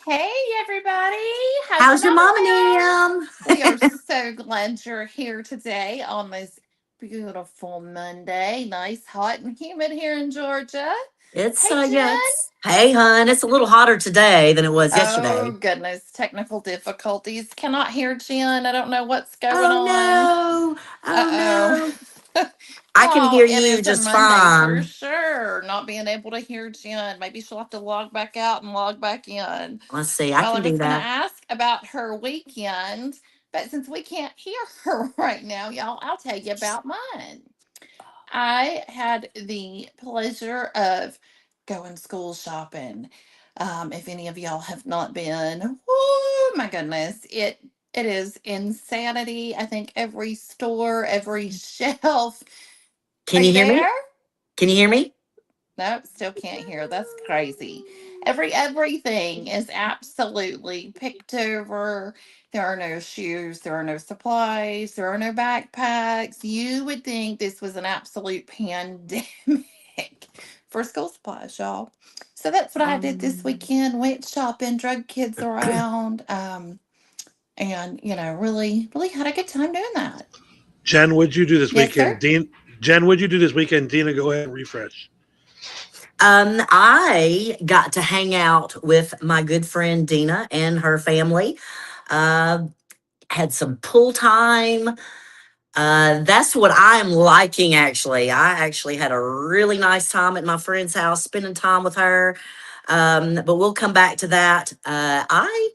Hey, everybody. How's your How's your mama mom doing? and We are them? so glad you're here today on this beautiful Monday. Nice, hot, and humid here in Georgia. It's Hey, yeah, Jen. it's hey hun, it's a little hotter today than it was Oh, yesterday. goodness. Technical difficulties. Cannot hear Jen. I don't know what's going Oh on. no. Uh Oh no. oh. I can Y'all, hear it you is a just Monday for fine. sure. Not being able to hear Jen. Maybe she'll have to log back out and log back in. Let's see, I Well, I can do was going to that. ask about her weekend, but since we can't hear her right now, y'all, I'll tell you about mine. I had the pleasure of going school shopping. If any of y'all have not been, oh my goodness, it is insanity. I think every store, every shelf. Are Can you you hear there? me? Can you hear me? Nope, still can't hear. That's crazy. Everything is absolutely picked over. There are no shoes, there are no supplies, there are no backpacks. You would think this was an absolute pandemic for school supplies, y'all. So that's what I did this Um, weekend. Went shopping, drug kids around, and really had a good time doing that. Jen, what'd you do this Yes, weekend? sir. Jen, what'd you do this weekend? Dina, go ahead and refresh. I got to hang out with my good friend Dina and her family. Uh had some pool time. That's what I'm liking, actually. I actually had a really nice time at my friend's house, spending time with her. But we'll come back to that. I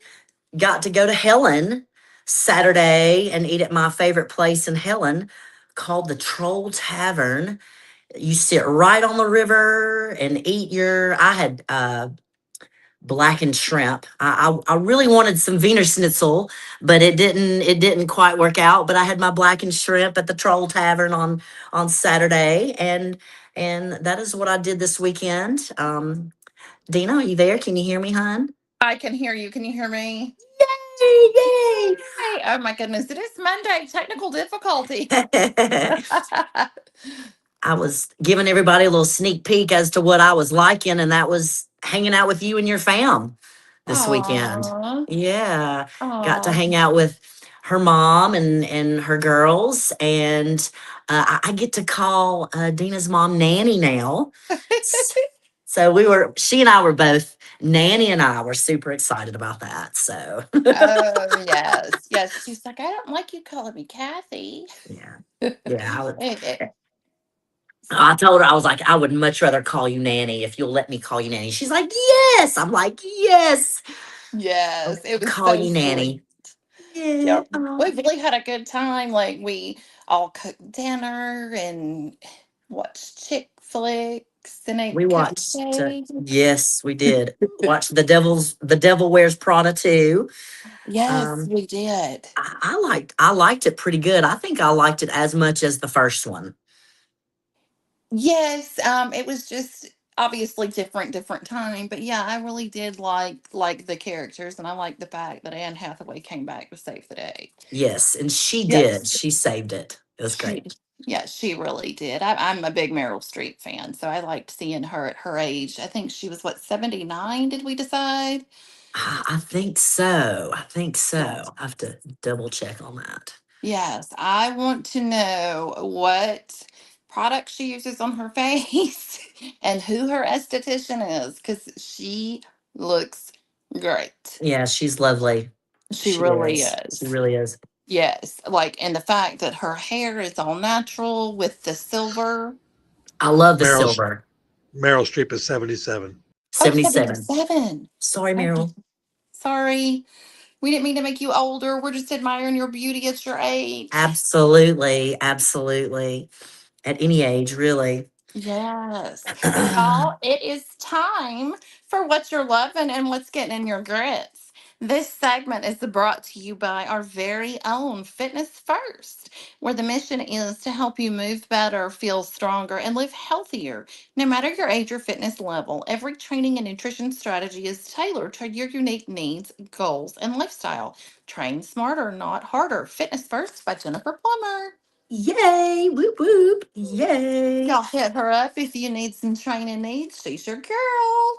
got to go to Helen Saturday and eat at my favorite place in Helen called the Troll Tavern. You sit right on the river and eat I had blackened shrimp. I really wanted some Wiener Schnitzel, but it didn't quite work out. But I had my blackened shrimp at the Troll Tavern on Saturday, and that is what I did this weekend. Dina, are you there? Can you hear me, hon? I can hear you. Can you hear me? Yay! Hey, oh my goodness, it is Monday. Technical difficulty. Yay! I was giving everybody a little sneak peek as to what I was liking, and that was hanging out with you and your fam this weekend. Aw, Yeah, got to aw. hang out with her mom and her girls, and I get to call Dina's mom Nanny now. S- So she and I were both Nanny, and I were super excited about that. So Oh yes, yes. She's like, I don't like you calling me Kathy. yeah, yeah. It- it- I told her, I was like, I would much rather call you Nanny if you'll let me call you Nanny. She's like, yes. I'm like, yes. I'll yes, it was call so you sweet. Nanny. Yeah. Yeah, we really had a good time. Like we all cooked dinner and watched chick flicks and We ate watched. cupcakes. Yes, we did. Watched The Devil Wears Prada too. Yes, Um, we did. I liked it pretty good. I think I liked it as much as the first one. Yes, it was just obviously different time, but yeah, I really did like the characters, and I like the fact that Anne Hathaway came back to save the day. Yes, and she did. Yes, She saved it. It was she, great. yeah, she really did. I'm a big Meryl Streep fan, so I liked seeing her at her age. I think she was what 79. Did we decide? I think so. I think Yeah. so. I have to double check on that. Yes, I want to know what product she uses on her face and who her esthetician is because she looks great. Yeah, she's lovely. She She really is. She is. really is. Yes, like, and the fact that her hair is all natural with the silver. I love the Meryl silver. Meryl Streep is 77. Oh, 77. 77. Sorry, Okay. Meryl. Sorry. We didn't mean to make you older. We're just admiring your beauty at your age. Absolutely. Absolutely. At any age, really. Yes. Well, y'all, it is time for what you're loving and what's getting in your grits. This segment is brought to you by our very own Fitness First, where the mission is to help you move better, feel stronger, and live healthier. No matter your age or fitness level, every training and nutrition strategy is tailored to your unique needs, goals, and lifestyle. Train smarter, not harder. Fitness First by Jennifer Plummer. Yay. Whoop, whoop. Yay. Y'all hit her up if you need some training needs. She's your girl.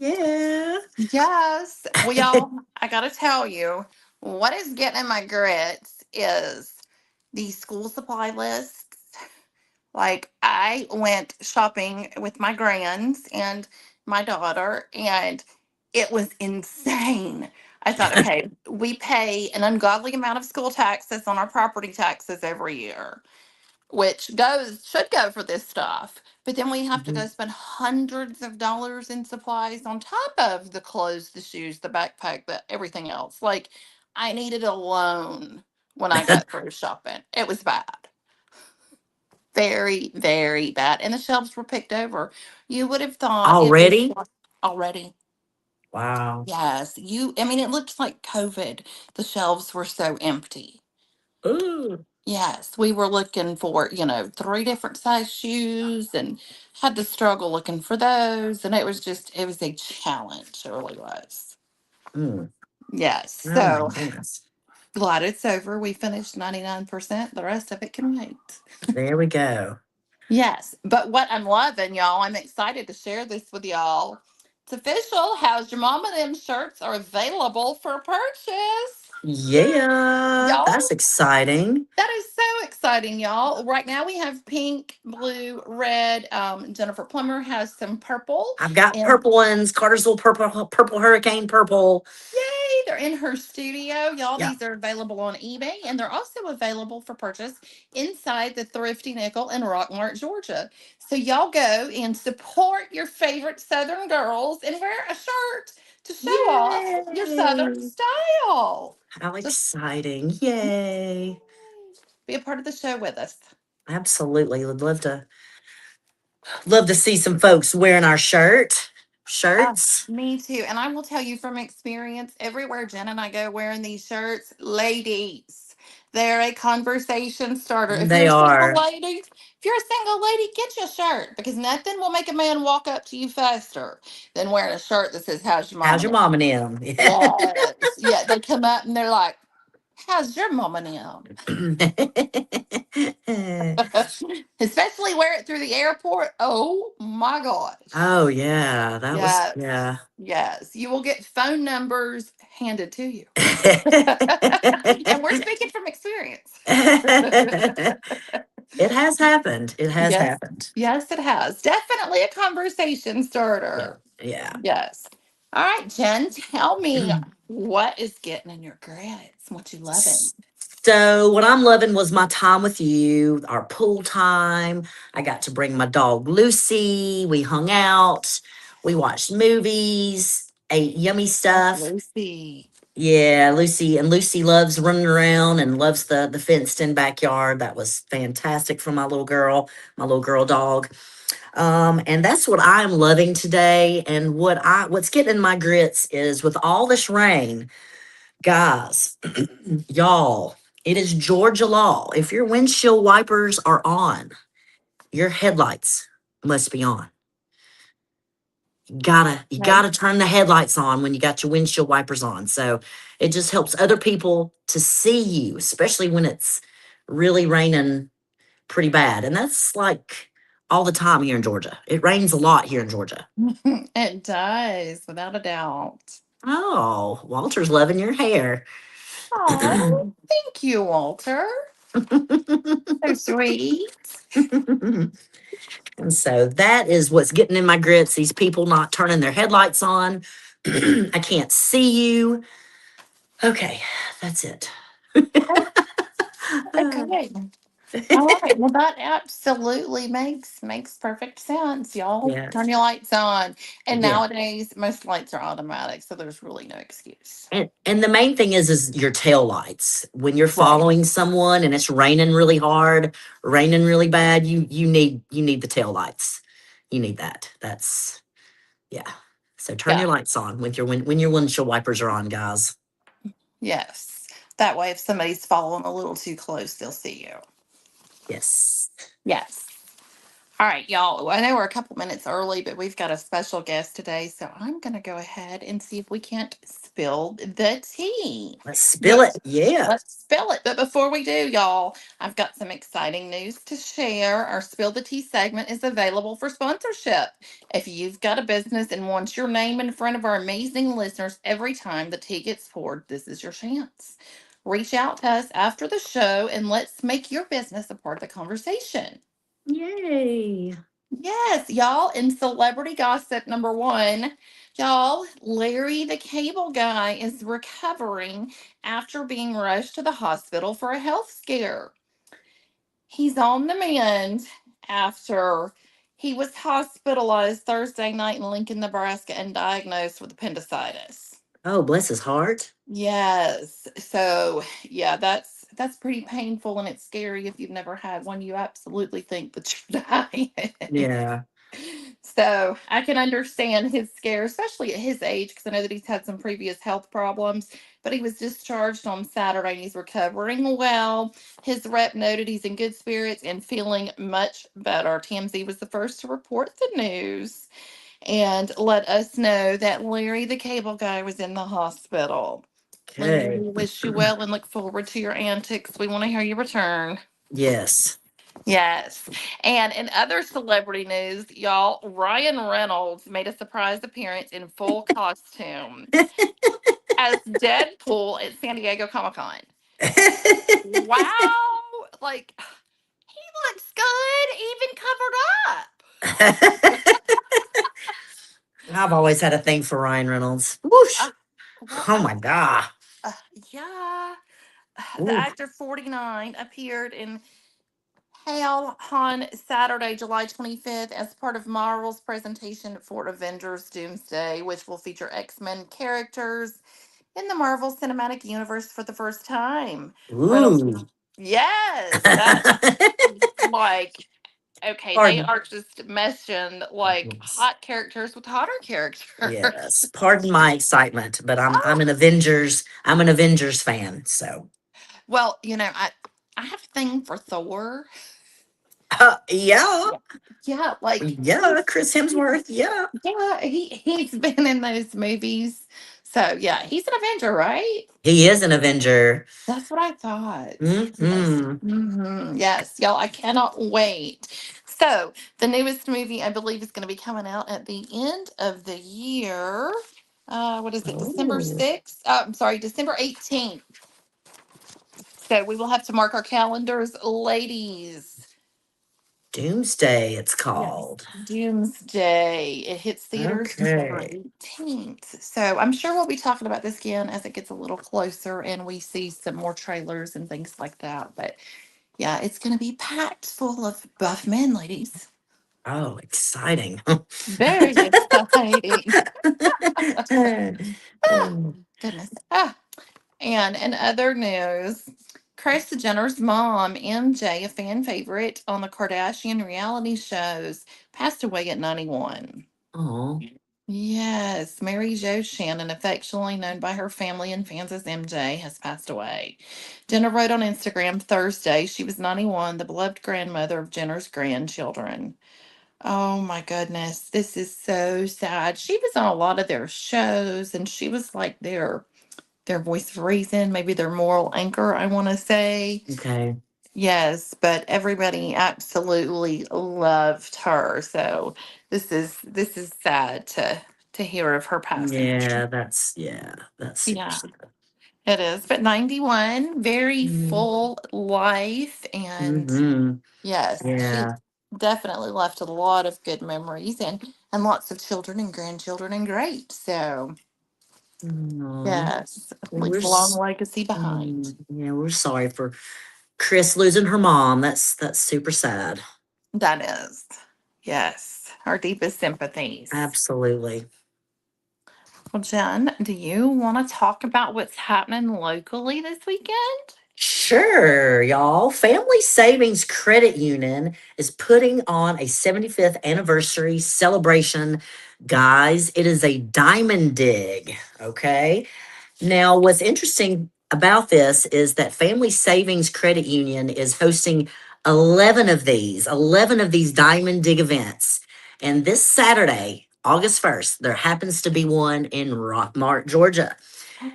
Yeah. Yes. Well, y'all, I got to tell you, what is getting in my grits is the school supply lists. Like, I went shopping with my grands and my daughter, and it was insane. I thought, okay, we pay an ungodly amount of school taxes on our property taxes every year, which should go for this stuff. But then we have to Mhm. go spend hundreds of dollars in supplies on top of the clothes, the shoes, the backpack, the everything else. Like, I needed a loan when I got through shopping. It was bad. Very, very bad. And the shelves were picked over. You would have thought it was Already? already. Wow. Yes. I mean, it looked like COVID. The shelves were so empty. Ooh. Yes, we were looking for, three different size shoes and had to struggle looking for those. And it was a challenge. It really was. Mm. Yes. Oh my So goodness. glad it's over. We finished 99%. The rest of it can wait. There we go. Yes. But what I'm loving, y'all, I'm excited to share this with y'all. It's official. How's your mom and them shirts are available for purchase. Yeah. That's Y'all, exciting. that is so exciting, y'all. Right now we have pink, blue, red. Jennifer Plummer has some purple. I've got And purple ones, Cartersville purple, purple hurricane purple. yay, they're in her studio. Y'all, Yeah. these are available on eBay and they're also available for purchase inside the Thrifty Nickel in Rockmart, Georgia. So y'all go and support your favorite Southern girls and wear a shirt to show off your Southern Yay. style. How Just exciting. Yay. be a part of the show with us. Absolutely. Would love to see some folks wearing our Oh, shirts. me too. And I will tell you from experience, everywhere Jen and I go wearing these shirts, ladies, they're a conversation starter. If you're They a single are. lady, get your shirt because nothing will make a man walk up to you faster than wearing a shirt that says, "How's your mom How's and your them?" mom and them? Yes. Yeah. They come up and they're like, "How's your mom and them?" Especially wear it through the airport. Oh my gosh. Oh yeah, that was Yes. yeah. Yes. You will get phone numbers handed to you. And we're speaking from experience. It has happened. It has Yes. happened. Yes, it has. Definitely a conversation Yeah. starter. Yeah. Yes. All right, Jen, tell me what is getting in your grits? What you loving? So what I'm loving was my time with you, our pool time. I got to bring my dog Lucy. We hung out. We watched movies, ate yummy Yes, stuff. Lucy. Yeah, Lucy loves running around and loves the fenced in backyard. That was fantastic for my little girl dog. And that's what I'm loving today. And what's getting in my grits is with all this rain, guys, y'all, it is Georgia law. If your windshield wipers are on, your headlights must be on. You gotta turn the headlights on when you got your windshield wipers on. So it just helps other people to see you, especially when it's really raining pretty bad. And that's like all the time here in Georgia. It rains a lot here in Georgia. It does, without a doubt. Oh, Walter's loving your hair. Oh, thank you, Walter. So sweet. And so that is what's getting in my grits. These people not turning their headlights on. I can't see you. Okay, that's it. Okay. All right. Well, that absolutely makes perfect sense, y'all. Turn Yes. your lights on. And Yeah. nowadays, most lights are automatic, so there's really no excuse. And the main thing is your tail lights. When you're Right. following someone and it's raining really hard, raining really bad, you need the tail lights. You need that. That's yeah. So turn Yeah. your lights on with when your windshield wipers are on, guys. Yes. That way, if somebody's following a little too close, they'll see you. Yes. Yes. All right, y'all. I know we're a couple minutes early, but we've got a special guest today. So I'm going to go ahead and see if we can't spill the tea. Let's spill Yep. it. Yeah. Let's spill it. But before we do, y'all, I've got some exciting news to share. Our Spill the Tea segment is available for sponsorship. If you've got a business and want your name in front of our amazing listeners every time the tea gets poured, this is your chance. Reach out to us after the show and let's make your business a part of the conversation. Yay. Yes, y'all. And celebrity gossip number one, y'all, Larry the Cable Guy is recovering after being rushed to the hospital for a health scare. He's on the mend after he was hospitalized Thursday night in Lincoln, Nebraska, and diagnosed with appendicitis. Oh, bless his heart. Yes. So, yeah, that's pretty painful and it's scary if you've never had one. You absolutely think that you're dying. Yeah. So I can understand his scare, especially at his age, because I know that he's had some previous health problems. But he was discharged on Saturday and he's recovering well. His rep noted he's in good spirits and feeling much better. TMZ was the first to report the news and let us know that Larry the Cable Guy was in the hospital. Larry, Okay. we wish you well and look forward to your antics. We want to hear you return. Yes. Yes. And in other celebrity news, y'all, Ryan Reynolds made a surprise appearance in full costume as Deadpool at San Diego Comic Con. Wow. Like, he looks good, even covered up. I've always had a thing for Ryan Reynolds. Whoosh. Uh, well, Oh my God. uh, yeah. The Ooh. actor 49 appeared in Hale on Saturday, July 25th, as part of Marvel's presentation for Avengers Doomsday, which will feature X-Men characters in the Marvel Cinematic Universe for the first time. Reynolds, Ooh. yes, that's like, okay, they Pardon. are just meshing like Yes. hot characters with hotter characters. Yes. Pardon my excitement, but I'm Oh, an Avengers fan. So well, I have a thing for Thor. yeah. Yeah, yeah, like Yeah. Chris Hemsworth. Yeah. yeah, he's been in those movies. So yeah, he's an Avenger, right? He is an Avenger. That's what I thought. Yes. Hmm. Yes, y'all, I cannot wait. So the newest movie I believe is going to be coming out at the end of the year. What is it? December Oh. 6th? I'm sorry, December 18th. So we will have to mark our calendars, ladies. Doomsday, it's Yes, called. Doomsday. It hits theaters December Okay. 18th. So I'm sure we'll be talking about this again as it gets a little closer and we see some more trailers and things like that. But yeah, it's going to be packed full of buff men, ladies. Oh, exciting. Very exciting. Goodness. And in other news, Kris Jenner's mom, MJ, a fan favorite on the Kardashian reality shows, passed away at 91. Oh, Yes, Mary Jo Shannon, affectionately known by her family and fans as MJ, has passed away. Jenner wrote on Instagram Thursday she was 91, the beloved grandmother of Jenner's grandchildren. Oh my goodness, this is so sad. She was on a lot of their shows and she was like their voice of reason, maybe their moral anchor, I want to say. okay. Yes, but everybody absolutely loved her. So this is sad to hear of her passing. That's super Yeah, sad. it is. But 91, very full life and Mm-hmm. yes, she Yeah. definitely left a lot of good memories and lots of children and grandchildren and great. So No. yes, leaves a long legacy behind. Yeah, we're sorry for Chris losing her mom. That's super sad. That is. Yes. Our deepest sympathies. Absolutely. Well, Jen, do you want to talk about what's happening locally this weekend? Sure, y'all. Family Savings Credit Union is putting on a 75th anniversary celebration. Guys, it is a diamond dig, okay? Now, what's interesting about this is that Family Savings Credit Union is hosting 11 of these diamond dig events. And this Saturday, August 1st, there happens to be one in Rockmart, Georgia.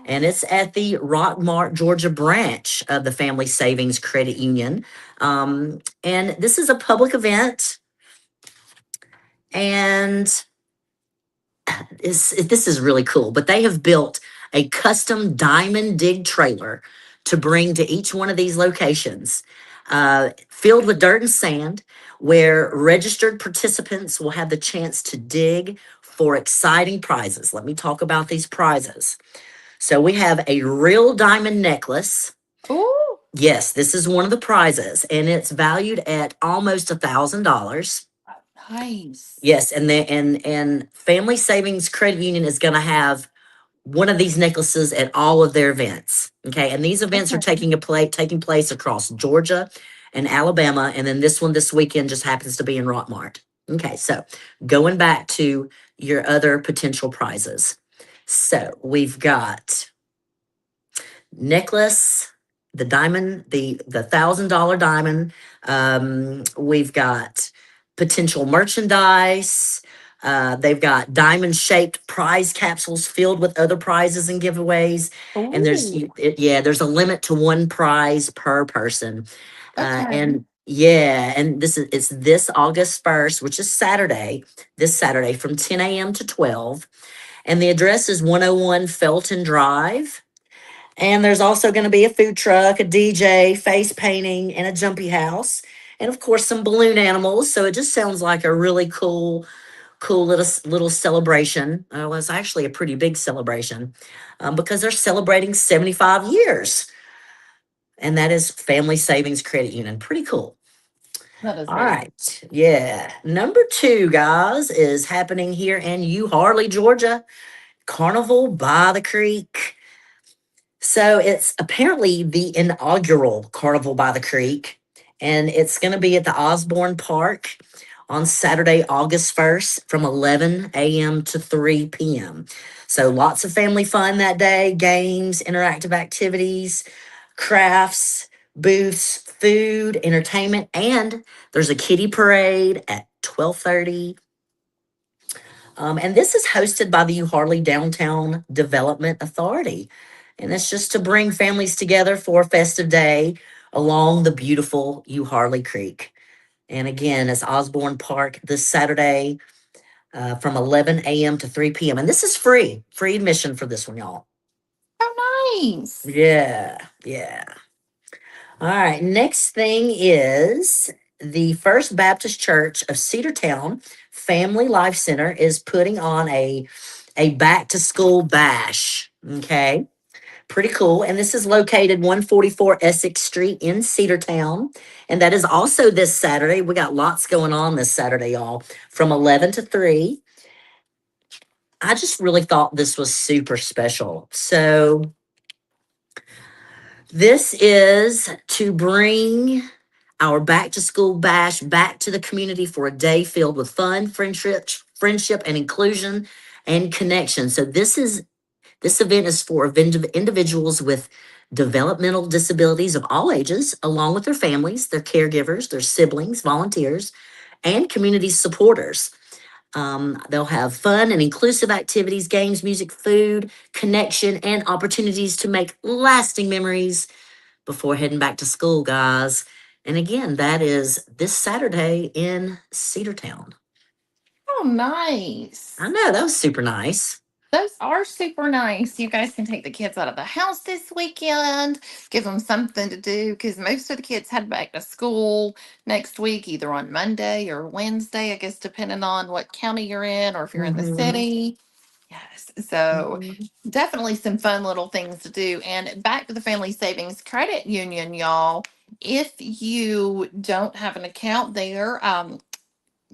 And it's at the Rockmart, Georgia branch of the Family Savings Credit Union. And this is a public event. And this is really cool, but they have built a custom diamond dig trailer to bring to each one of these locations, filled with dirt and sand, where registered participants will have the chance to dig for exciting prizes. Let me talk about these prizes. So we have a real diamond necklace. Ooh, Yes, this is one of the prizes, and it's valued at almost $1,000. nice. Yes, and Family Savings Credit Union is going to have one of these necklaces at all of their events. Okay, and these events are Okay. taking place across Georgia and Alabama, and then this one this weekend just happens to be in Rockmart. Okay, so going back to your other potential prizes, so we've got necklace, the diamond, the $1,000 diamond. We've got potential merchandise. They've got diamond shaped prize capsules filled with other prizes and giveaways. And Ooh, yeah, there's a limit to one prize per person. okay. And yeah, and it's this August 1st, which is Saturday, this Saturday from 10 a.m. to 12. And the address is 101 Felton Drive. And there's also going to be a food truck, a DJ, face painting, and a jumpy house. And of course, some balloon animals. So it just sounds like a really cool little celebration. Well, it's actually a pretty big celebration because they're celebrating 75 years. And that is Family Savings Credit Union. Pretty cool. That is All very cool. right. Yeah. Number two, guys, is happening here in U Harley, Georgia. Carnival by the Creek. So it's apparently the inaugural Carnival by the Creek, and it's going to be at the Osborne Park on Saturday, August 1st from 11 a.m. to 3 p.m. So lots of family fun that day, games, interactive activities, crafts, booths, food, entertainment, and there's a kiddie parade at 12:30. And this is hosted by the U Harley Downtown Development Authority. And it's just to bring families together for a festive day along the beautiful U Harley Creek. And again, it's Osborne Park this Saturday from 11 a.m. to 3 p.m. And this is free admission for this one, y'all. Oh, nice. Yeah, yeah. All right. Next thing is the First Baptist Church of Cedartown Family Life Center is putting on a back to school bash. Okay. Pretty cool. And this is located 144 Essex Street in Cedartown. And that is also this Saturday. We got lots going on this Saturday, y'all, from 11 to 3. I just really thought this was super special. So, this is to bring our back to school bash back to the community for a day filled with fun, friendship and inclusion and connection. So this event is for individuals with developmental disabilities of all ages, along with their families, their caregivers, their siblings, volunteers, and community supporters. They'll have fun and inclusive activities, games, music, food, connection, and opportunities to make lasting memories before heading back to school, guys. And again, that is this Saturday in Cedartown. Oh, I nice. know, that was super nice. Those are super nice. You guys can take the kids out of the house this weekend, give them something to do because most of the kids head back to school next week, either on Monday or Wednesday, I guess, depending on what county you're in or if you're in the Hmm. city. Yes. So Hmm. definitely some fun little things to do. And back to the Family Savings Credit Union, y'all. If you don't have an account there,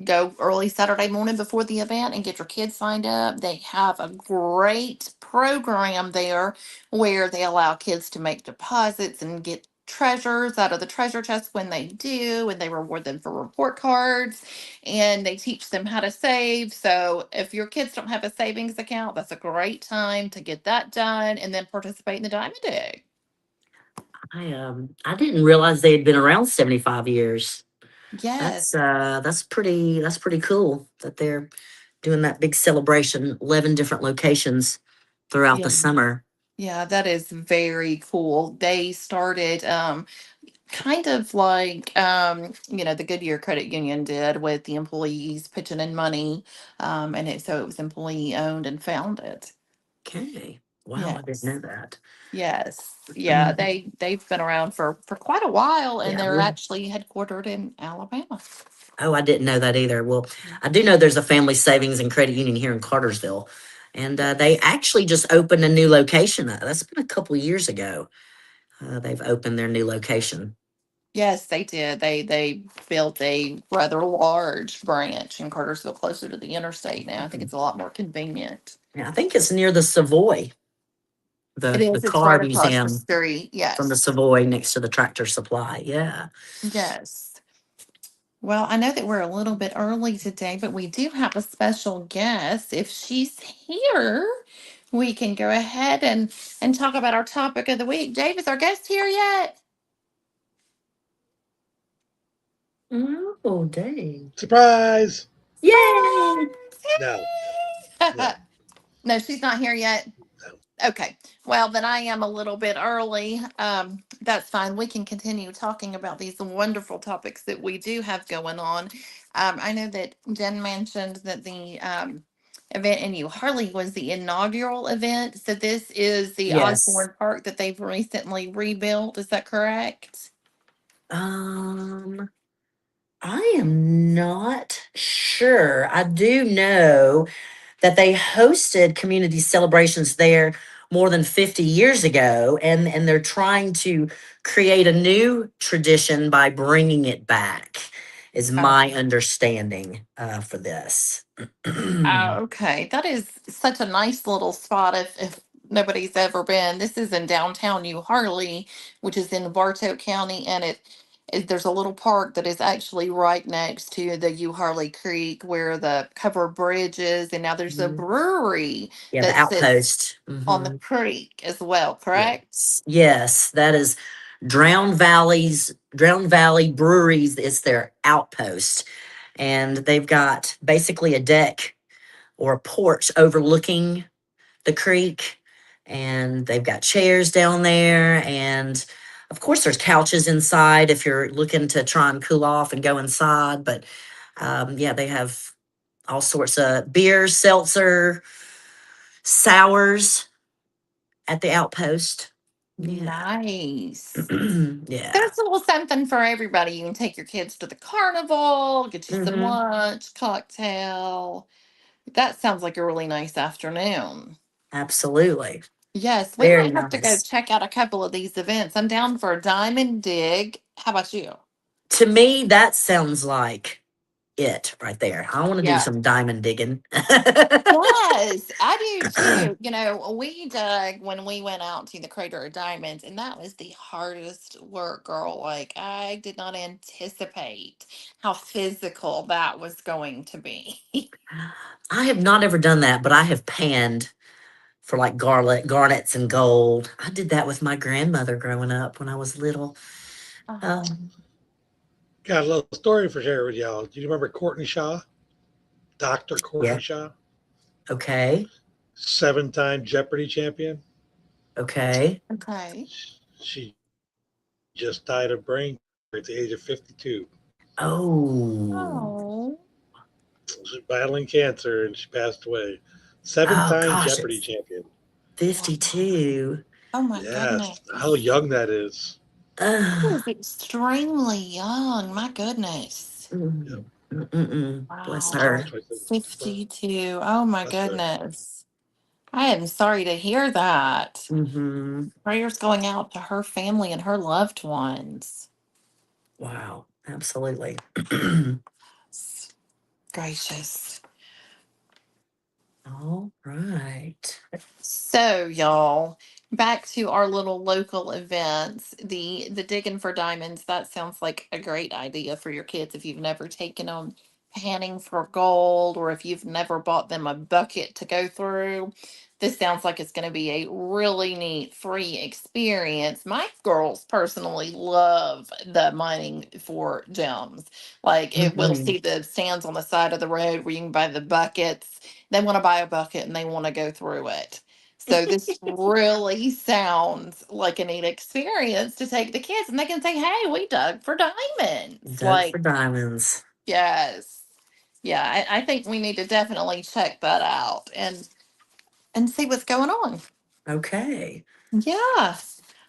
go early Saturday morning before the event and get your kids signed up. They have a great program there where they allow kids to make deposits and get treasures out of the treasure chest when they do, and they reward them for report cards and they teach them how to save. So if your kids don't have a savings account, that's a great time to get that done and then participate in the diamond dig. I didn't realize they had been around 75 years. Yes. That's pretty cool that they're doing that big celebration, 11 different locations throughout Yeah. the summer. Yeah, that is very cool. They started kind of like the Goodyear Credit Union did with the employees pitching in money. So it was employee owned and founded. Okay. Wow, I didn't Yes. know that. Yes. Yeah, they've been around for quite a while, and Yeah. they're actually headquartered in Alabama. Oh, I didn't know that either. Well, I do know there's a family savings and credit union here in Cartersville, and they Yes. actually just opened a new location. That's been a couple of years ago. They've opened their new location. Yes, they did. They built a rather large branch in Cartersville, closer to the interstate now. I think Mhm. it's a lot more convenient. Yeah, I think it's near the Savoy, It the is. It's car right across the museum street. from the Yes. Savoy next to the Tractor Supply. Yeah. Yes. Well, I know that we're a little bit early today, but we do have a special guest. If she's here, we can go ahead and talk about our topic of the week. Dave, is our guest here yet? Oh, dang. Surprise! Yay! No, Hey! no, No, she's not here yet. no. Okay. Well, then I am a little bit early. That's fine. We can continue talking about these wonderful topics that we do have going on. I know that Jen mentioned that the event in New Harley was the inaugural event. So this is the Yes. Osborne Park that they've recently rebuilt. Is that correct? Um, I am not sure. I do know that they hosted community celebrations there more than 50 years ago, and they're trying to create a new tradition by bringing it back, is my understanding for this. Okay, that is such a nice little spot. If nobody's ever been, this is in downtown New Harley, which is in Bartow County, and there's a little park that is actually right next to the U Harley Creek, where the covered bridge is, and now there's a Mhm. brewery Yeah, the that sits outpost. on the creek as well. Correct? Yes, yes, that is Drown Valley Breweries. It's their outpost, and they've got basically a deck or a porch overlooking the creek, and they've got chairs down there, and of course there's couches inside if you're looking to try and cool off and go inside. But yeah, they have all sorts of beers, seltzer, sours at the outpost. Yeah. Nice. Yeah. There's a little something for everybody. You can take your kids to the carnival, get you some Hmm. lunch, cocktail. That sounds like a really nice afternoon. Absolutely. Yes, we Very might have to go nice. check out a couple of these events. I'm down for a diamond dig. How about you? To me, that sounds like it right there. I want to do Yeah. some diamond digging. Yes, I do too. We dug when we went out to the Crater of Diamonds, and that was the hardest work, girl. Like, I did not anticipate how physical that was going to be. I have not ever done that, but I have panned for like garnets and gold. I did that with my grandmother growing up when I was little. Oh, Um, Got a little story for share with y'all. Do you remember Courtney Shaw? Dr. Courtney yeah. Shaw? Okay. 7-time Jeopardy champion. Okay. okay. She just died of brain cancer at the age of 52. Oh. Oh, She's battling cancer and she passed away. Seven Oh time gosh, Jeopardy it's champion. wow. 52. Oh my Yes. How goodness. young that is. That Ugh. is extremely young. My goodness. Mm, mm-mm. Bless Wow. her. 27. 52. Oh my That's her. goodness. I am sorry to hear that. Hmm. Prayers going out to her family and her loved ones. Wow, absolutely. Gracious. All right. So, y'all, back to our little local events. The digging for diamonds. That sounds like a great idea for your kids if you've never taken them. panning for gold, or if you've never bought them a bucket to go through, this sounds like it's going to be a really neat free experience. My girls personally love the mining for gems. Like, it will Hmm. see the stands on the side of the road where you can buy the buckets. They want to buy a bucket and they want to go through it. So this really sounds like a neat experience to take the kids, and they can say, "Hey, we dug for diamonds." Dug Like, for diamonds. yes. Yeah, I think we need to definitely check that out and see what's going on. Okay. Yeah.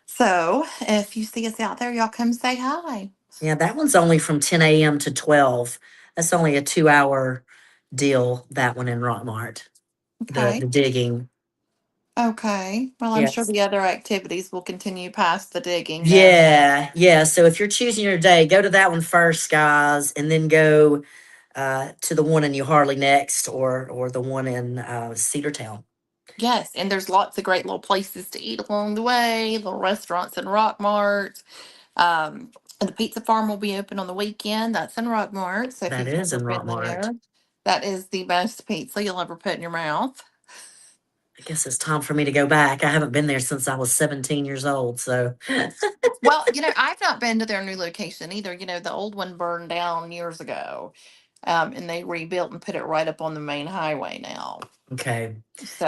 So if you see us out there, y'all come say hi. Yeah, that one's only from 10 a.m. to 12. That's only a 2 hour deal, that one in Rockmart. The Okay. digging. Okay. Well, I'm sure Yes. the other activities will continue past the digging, though. Yeah, yeah. So if you're choosing your day, go to that one first, guys, and then go to the one in New Harley next, or the one in Cedartown. Yes, and there's lots of great little places to eat along the way, little restaurants and Rock Mart. And the pizza farm will be open on the weekend. That's in Rock Mart. So if That you've is never in been Rockmart. there, that is the best pizza you'll ever put in your mouth. I guess it's time for me to go back. I haven't been there since I was 17 years old. So, Well, I've not been to their new location either. The old one burned down years ago, and they rebuilt and put it right up on the main highway now. okay.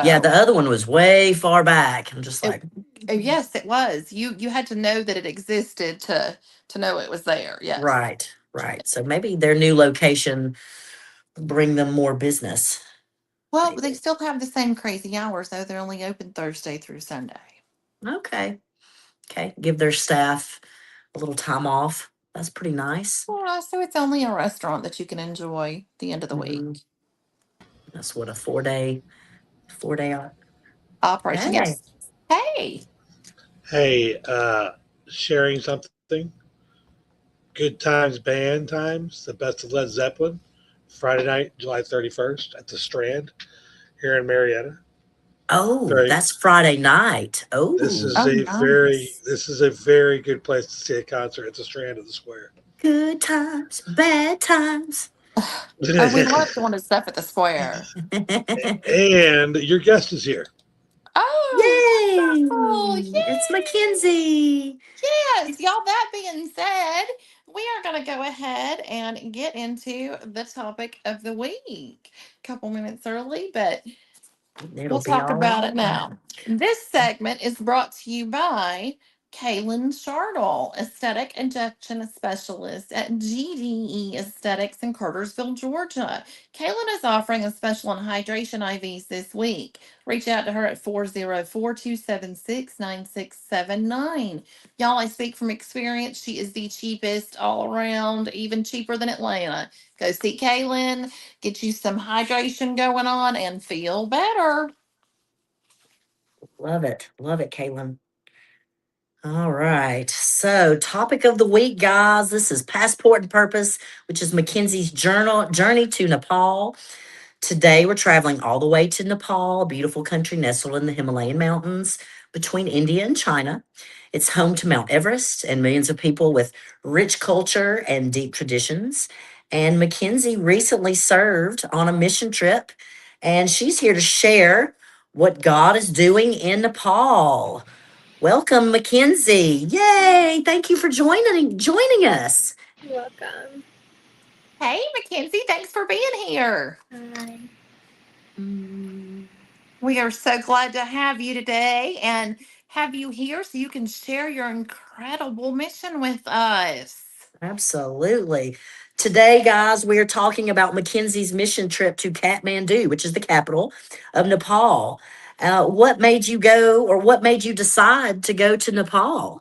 Yeah, So, the other one was way far back. I'm just it, like, yes, it was. You had to know that it existed to know it was there. Yes. right, right. So maybe their new location bring them more business. Well, Maybe. they still have the same crazy hours, though. They're only open Thursday through Sunday. Okay. Okay. Give their staff a little time off. That's pretty nice. Yeah, so it's only a restaurant that you can enjoy the end of the week. Hmm. That's what a 4 day, 4 day. Operation. Hey, Yes. Hey. Hey, sharing something. Good Times Band Times, the best of Led Zeppelin, Friday night, July 31st at the Strand here in Marietta. oh, Very. that's Friday night. This Oh, is Oh, a very. nice. This is a very good place to see a concert at the Strand of the Square. good times, bad times. Oh, we love going to stuff at the square. And your guest is here. Oh, Yay! wonderful. It's Yay. Mackenzie. Yes. Y'all, that being said, we are going to go ahead and get into the topic of the week. A couple minutes early, but It'll we'll be talk all about it right. now. This segment is brought to you by Kaylin Shardle, Aesthetic Injection Specialist at GDE Aesthetics in Cartersville, Georgia. Kaylin is offering a special on hydration IVs this week. Reach out to her at 404-276-9679. Y'all, I speak from experience. She is the cheapest all around, even cheaper than Atlanta. Go see Kaylin, get you some hydration going on, and feel better. Love it. Love it, Caitlin. All right. So, topic of the week, guys. This is Passport and Purpose, which is Mackenzie's journey to Nepal. Today, we're traveling all the way to Nepal, a beautiful country nestled in the Himalayan mountains between India and China. It's home to Mount Everest and millions of people with rich culture and deep traditions. And Mackenzie recently served on a mission trip, and she's here to share what God is doing in Nepal. Welcome, Mackenzie. Yay! Thank you for joining us. You're welcome. Hey, Mackenzie, thanks for being here. Hi. Mm, We are so glad to have you today and have you here so you can share your incredible mission with us. absolutely. Today, guys, we are talking about Mackenzie's mission trip to Kathmandu, which is the capital of Nepal. What made you go, or what made you decide to go to Nepal?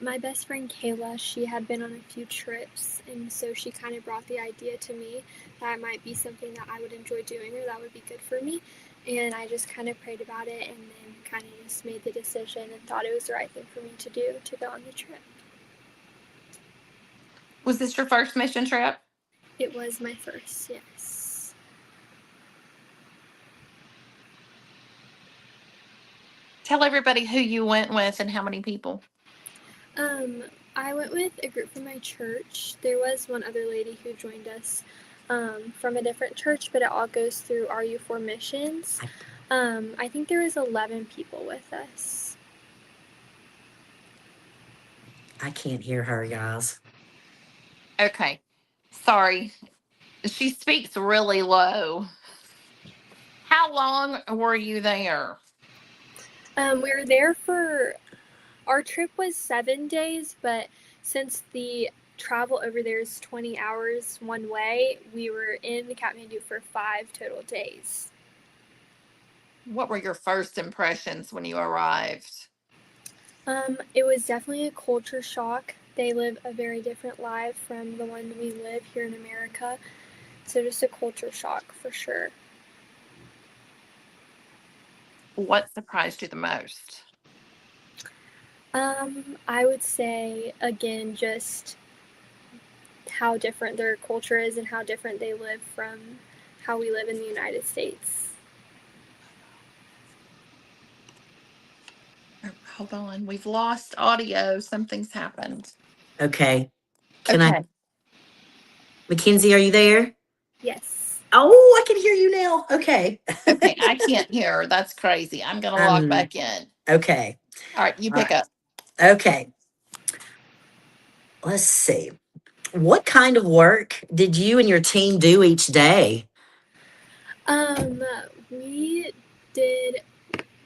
My best friend Kayla, she had been on a few trips, and so she kind of brought the idea to me that it might be something that I would enjoy doing or that would be good for me. And I just kind of prayed about it and then kind of just made the decision and thought it was the right thing for me to do to go on the trip. Was this your first mission trip? It was my first, yes. Tell everybody who you went with and how many people. Um, I went with a group from my church. There was one other lady who joined us from a different church, but it all goes through RU4 Missions. I, I think there was 11 people with us. I can't hear her, guys. Okay. Sorry. She speaks really low. How long were you there? We were there for, our trip was 7 days, but since the travel over there is 20 hours one way, we were in Kathmandu for 5 total days. What were your first impressions when you arrived? It was definitely a culture shock. They live a very different life from the one we live here in America. So just a culture shock for sure. What surprised you the most? I would say again just how different their culture is and how different they live from how we live in the United States. Oh, hold on. We've lost audio. Something's happened. Okay. Can I, Okay. Mackenzie, are you there? Yes. Oh, I can hear you now. Okay. Okay. I can't hear her. That's crazy. I'm going to log um, back in. okay. All right. You All pick right. up. Okay. Let's see. What kind of work did you and your team do each day? Um, we did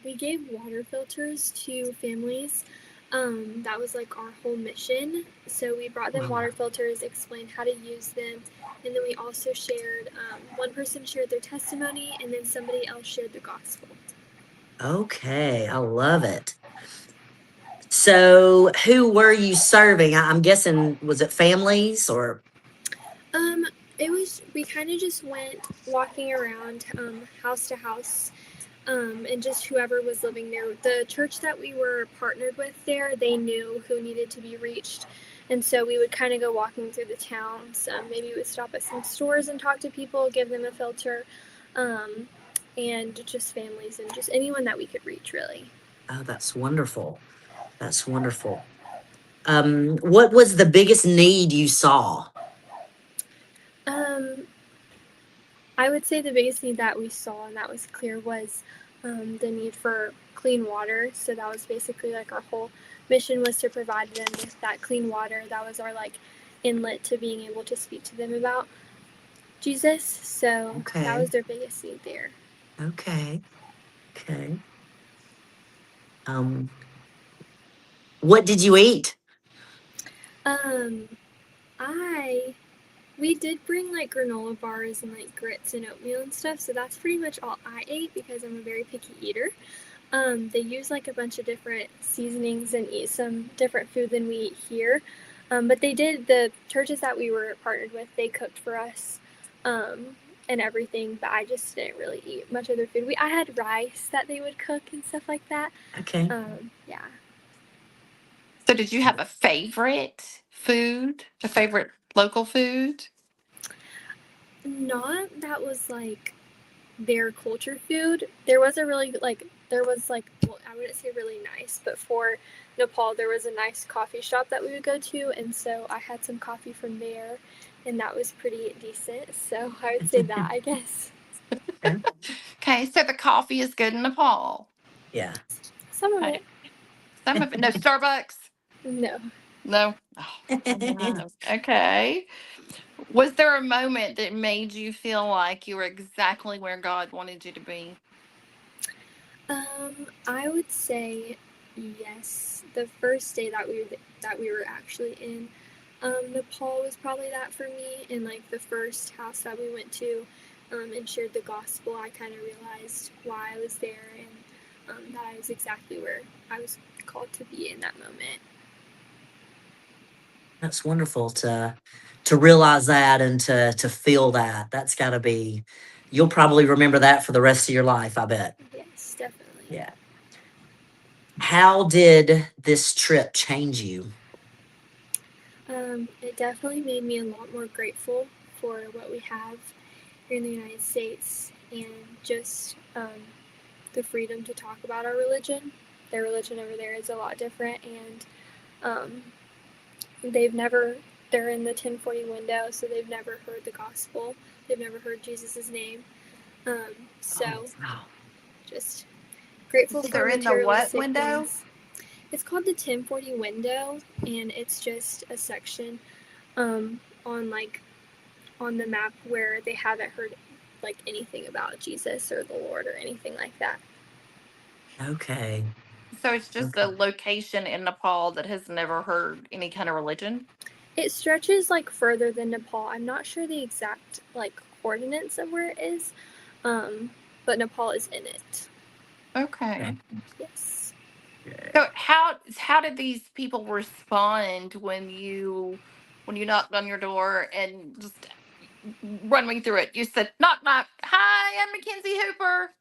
we gave water filters to families. That was like our whole mission. So we brought them Wow. water filters, explained how to use them, and then we also shared. One person shared their testimony, and then somebody else shared the gospel. Okay. I love it. So, who were you serving? I'm guessing, was it families or? Um, it was we kind of just went walking around house to house, and just whoever was living there. The church that we were partnered with there, they knew who needed to be reached, and so we would kind of go walking through the towns. Maybe we would stop at some stores and talk to people, give them a filter, um, and just families and just anyone that we could reach, really. Oh, that's wonderful. That's wonderful. What was the biggest need you saw? Um, I would say the biggest need that we saw and that was clear was the need for clean water. So that was basically like our whole mission was to provide them with that clean water. That was our like inlet to being able to speak to them about Jesus. So that Okay. was their biggest need there. Okay. Okay. Um, what did you eat? Um, I we did bring like granola bars and like grits and oatmeal and stuff. So that's pretty much all I ate because I'm a very picky eater. They use like a bunch of different seasonings and eat some different food than we eat here. But they did, the churches that we were partnered with, they cooked for us and everything. But I just didn't really eat much of their food. I had rice that they would cook and stuff like that. Okay. Yeah. So, did you have a favorite food, a favorite local food? Not that was like their culture food. There was a really like there was like well, I wouldn't say really nice, but for Nepal there was a nice coffee shop that we would go to, and so I had some coffee from there, and that was pretty decent. So I would say that I guess Okay. Okay. So, the coffee is good in Nepal. Yeah. some of Okay. it. Some of it. No Starbucks. No. No. Oh, no. Okay. Was there a moment that made you feel like you were exactly where God wanted you to be? I would say yes. The first day that we were actually in Nepal was probably that for me. And like the first house that we went to and shared the gospel, I kind of realized why I was there and that I was exactly where I was called to be in that moment. That's wonderful to realize that and to feel that. That's got to be. You'll probably remember that for the rest of your life, I bet. Yes, definitely. Yeah. How did this trip change you? It definitely made me a lot more grateful for what we have here in the United States and just the freedom to talk about our religion. Their religion over there is a lot different, and um, they've never they're in the 1040 window, so they've never heard the gospel. They've never heard Jesus' name. Oh, So wow. just grateful So for they're in the what materialistic window? things. It's called the 1040 window, and it's just a section on on the map where they haven't heard like anything about Jesus or the Lord or anything like that. Okay. So it's just Okay. a location in Nepal that has never heard any kind of religion? It stretches like further than Nepal. I'm not sure the exact like coordinates of where it is, um, but Nepal is in it. Okay. Okay. Yes. So how did these people respond when you knocked on your door and just run me through it? You said knock knock. Hi, I'm Mackenzie Hooper.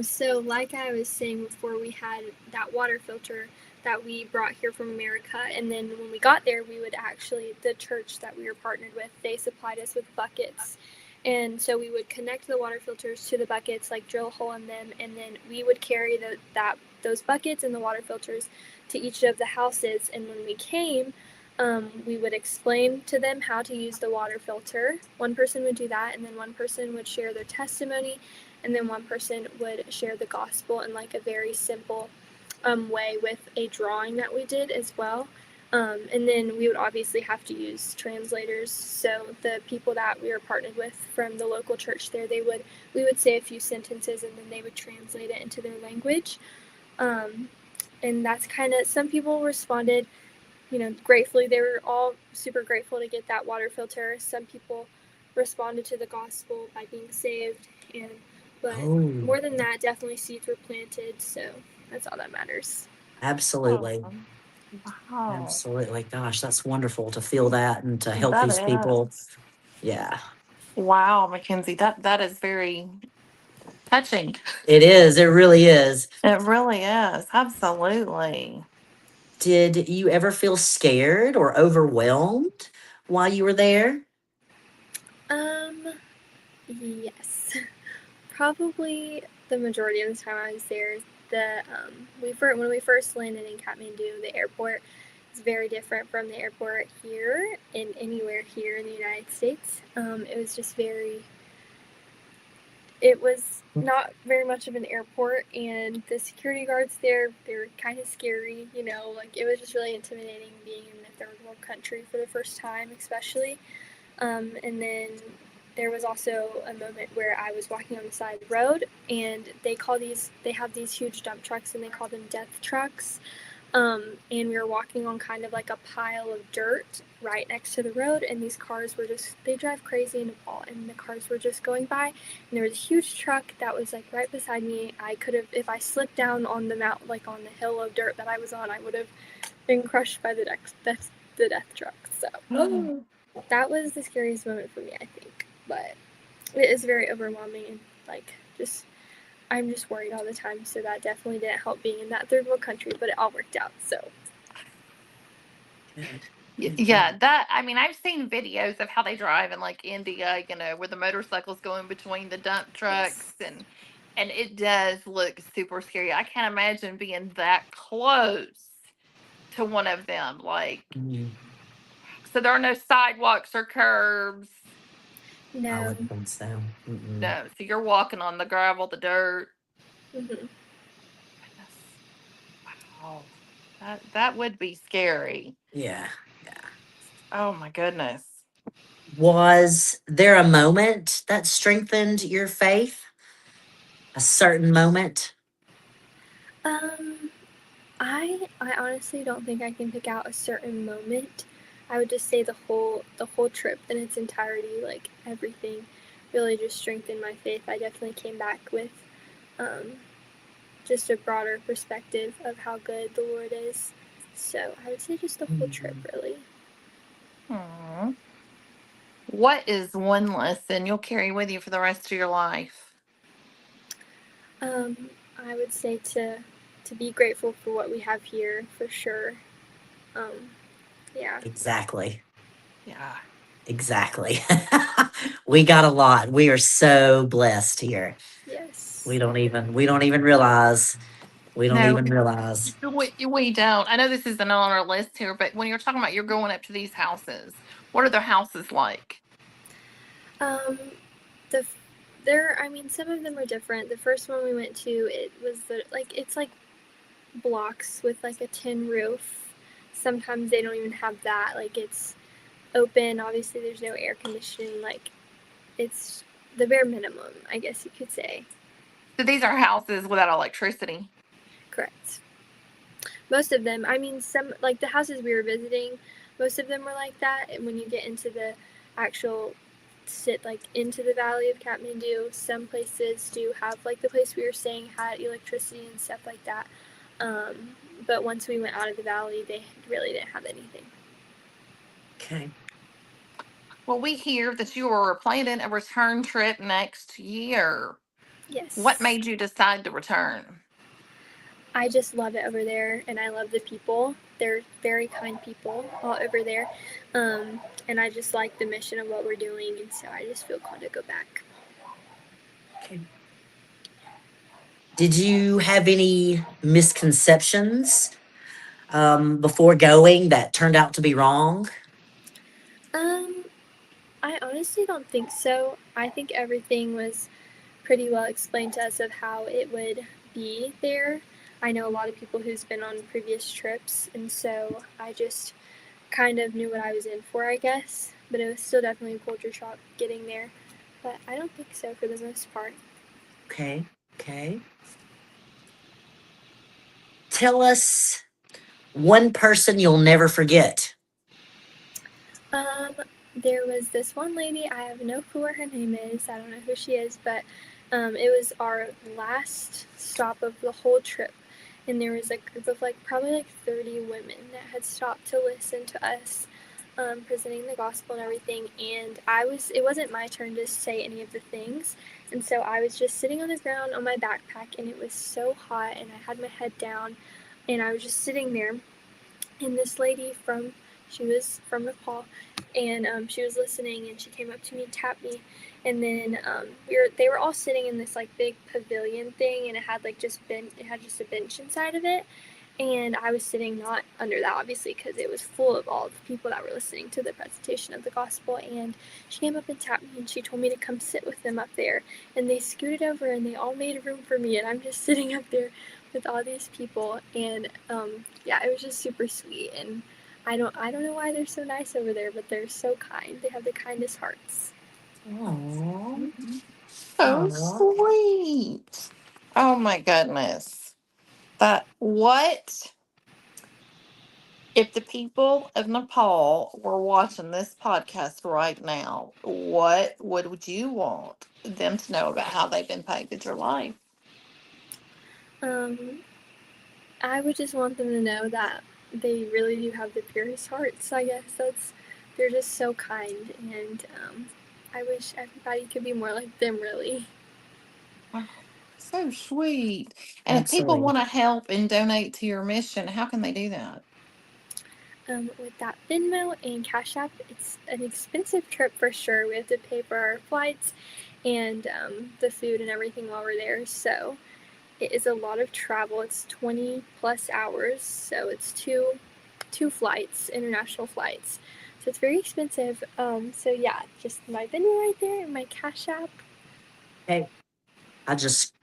So like I was saying before, we had that water filter that we brought here from America, and then when we got there, we would actually the church that we were partnered with, they supplied us with buckets, and so we would connect the water filters to the buckets, like drill a hole in them, and then we would carry those buckets and the water filters to each of the houses, and when we came. We would explain to them how to use the water filter. One person would do that, and then one person would share their testimony, and then one person would share the gospel in like a very simple way with a drawing that we did as well. And then we would obviously have to use translators. So the people that we were partnered with from the local church there, we would say a few sentences and then they would translate it into their language. Um, and that's kind of some people responded, gratefully. They were all super grateful to get that water filter. Some people responded to the gospel by being saved, and but Oh, more than that, definitely seeds were planted. So that's all that matters. absolutely. Oh, wow. Absolutely. Gosh, that's wonderful to feel that and to help That these people. is. Yeah, Wow, Mackenzie, that is very touching. it is. It really is. It really is. Absolutely. Did you ever feel scared or overwhelmed while you were there? Um, yes, probably the majority of the time I was there. When we first landed in Kathmandu, the airport is very different from the airport here and anywhere here in the United States. It was just very it was not very much of an airport, and the security guards there, they were kind of scary, like it was just really intimidating being in a third world country for the first time, especially. And then there was also a moment where I was walking on the side of the road, and they have these huge dump trucks, and they call them death trucks. And we were walking on kind of like a pile of dirt right next to the road, and these cars they drive crazy in Nepal, and the cars were just going by, and there was a huge truck that was like right beside me. I could have, if I slipped down on the mount, like on the hill of dirt that I was on, I would have been crushed by the death truck. So Oh, that was the scariest moment for me, I think. But it is very overwhelming, and like just I'm just worried all the time, so that definitely didn't help being in that third world country, but it all worked out. So, good. Good, Yeah, good. that I mean, I've seen videos of how they drive in like India, where the motorcycles go in between the dump trucks yes. and it does look super scary. I can't imagine being that close to one of them. Like, Mm, so there are no sidewalks or curbs. I No. wouldn't think so. Mm-mm. No, so you're walking on the gravel, the dirt. Hmm. Goodness. Wow. That would be scary. Yeah, yeah. Oh my goodness. Was there a moment that strengthened your faith? A certain moment? Um, I honestly don't think I can pick out a certain moment. I would just say the whole trip in its entirety, like everything, really just strengthened my faith. I definitely came back with um, just a broader perspective of how good the Lord is. So I would say just the whole trip, Mm, really. Hmm. What is one lesson you'll carry with you for the rest of your life? I would say to be grateful for what we have here for sure. Um, yeah. exactly. Yeah. Exactly. We got a lot. We are so blessed here. Yes. We don't even realize. We don't No, even realize. we don't. I know this isn't on our list here, but when you're talking about you're going up to these houses, what are their houses like? Um, the there, I mean, some of them are different. The first one we went to, it was it's like blocks with like a tin roof. Sometimes they don't even have that. Like it's open. Obviously, there's no air conditioning. Like it's the bare minimum, I guess you could say. So these are houses without electricity. Correct. Most of them, I mean, some like the houses we were visiting, most of them were like that. And when you get into the actual sit like into the valley of Kathmandu, some places do have like the place we were staying had electricity and stuff like that. But once we went out of the valley, they really didn't have anything. Okay. Well, we hear that you are planning a return trip next year. What Yes. made you decide to return? I just love it over there, and I love the people. They're very kind people all over there, and I just like the mission of what we're doing, and so I just feel called to go back. Okay. Did you have any misconceptions before going that turned out to be wrong? Um, I honestly don't think so. I think everything was pretty well explained to us of how it would be there. I know a lot of people who's been on previous trips, and so I just kind of knew what I was in for, I guess. But it was still definitely a culture shock getting there. But I don't think so for the most part. Okay. Okay. Tell us one person you'll never forget. Um, there was this one lady, I have no clue what her name is. I don't know who she is, but it was our last stop of the whole trip. And there was a group of like probably like 30 women that had stopped to listen to us presenting the gospel and everything. And it wasn't my turn to say any of the things. And so I was just sitting on the ground on my backpack, and it was so hot, and I had my head down, and I was just sitting there. And this lady she was from Nepal, and she was listening, and she came up to me, tapped me, and then they were all sitting in this like big pavilion thing, and it had just a bench inside of it, and I was sitting not under that, obviously, because it was full of all the people that were listening to the presentation of the gospel. And she came up and tapped me, and she told me to come sit with them up there. And they scooted over, and they all made room for me, and I'm just sitting up there with all these people. And yeah, it was just super sweet. And I don't know why they're so nice over there, but they're so kind. They have the kindest hearts. Oh. So Oh. sweet. Oh my goodness. That what if the people of Nepal were watching this podcast right now, what would you want them to know about how they've impacted your life? Um, I would just want them to know that they really do have the purest hearts. I guess they're just so kind, and I wish everybody could be more like them. Really, Oh, so sweet. And if people Absolutely. want to help and donate to your mission, how can they do that? with that Venmo and Cash App, it's an expensive trip for sure. We have to pay for our flights and the food and everything while we're there. So it is a lot of travel. It's 20 plus hours, so it's two flights, international flights. So it's very expensive. So yeah, just my Venmo right there and my Cash App. Okay. I just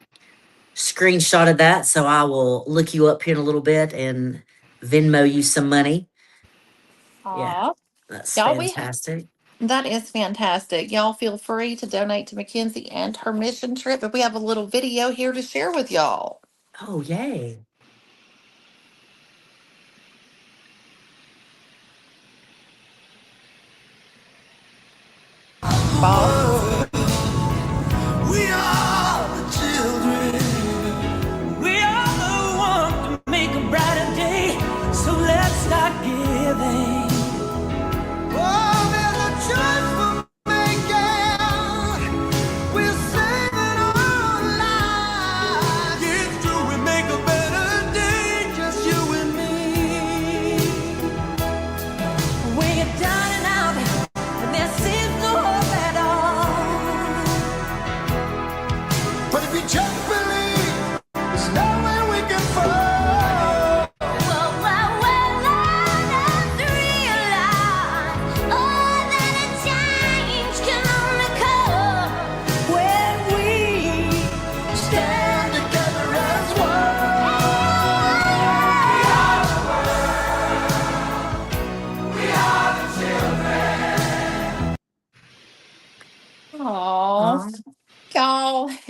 screenshotted that, so I will look you up here in a little bit and Venmo you some money. Yeah, Aw. that's Y'all, fantastic. that is fantastic. Y'all feel free to donate to Mackenzie and her mission trip, but we have a little video here to share with y'all. Oh, yay. Boss. We are the children. We are the one to make a brighter day. So let's start giving. Oh, there's a choice for making. We're saving our lives. It's true, we make a better day. Just you and me. When you're down and out, and there seems no hope at all. But if you just believe, there's no way we can fall.